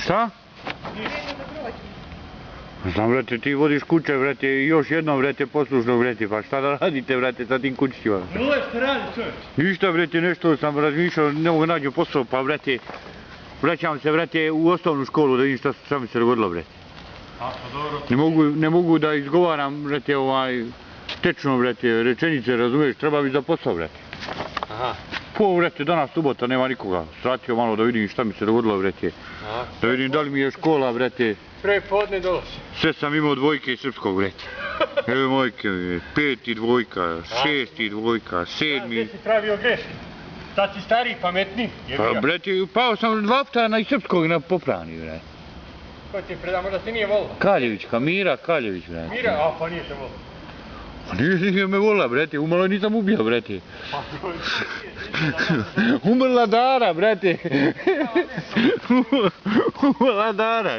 Šta? Znam, vrate, ti vodiš kuće, vrate, i još jednom, vrate, poslušno, vrate, pa šta da radite, vrate, sa tim kućima? Nule, šta radi, čovječ? Ništa, vrate, nešto sam razmišljao, ne mogu nađu posao, pa, vrate, vraćam se, vrate, u osnovnu školu da vidim šta mi se dogodilo, vrate. A, pa dobro. Ne mogu da izgovaram, vrate, tečno, vrate, rečenice, razumiješ, treba mi za posao, vrate. Aha. Vrate, danas subota, nema nikoga. Sratio malo da vidim šta mi se dogodilo, vrate. Da vidim da li mi je škola, vrate. Prepodne dolazi. Sve sam imao dvojke iz srpskog, vrate. Evo mojke, 5 dvojka, 6 dvojka, 7. Gdje si pravio greške? Sad si stariji, pametniji. Pa, vrate, pao sam 2 puta na iz srpskog na popravni, vrate. Ko ti je predao, možda se nije volila? Kaljevićka, Mira Kaljević, vrate. Mira? A, pa nije te volila. Pa nije me volila, brate, umalo nisam ubio, brate. Umrla Dara, brate. Umrla Dara.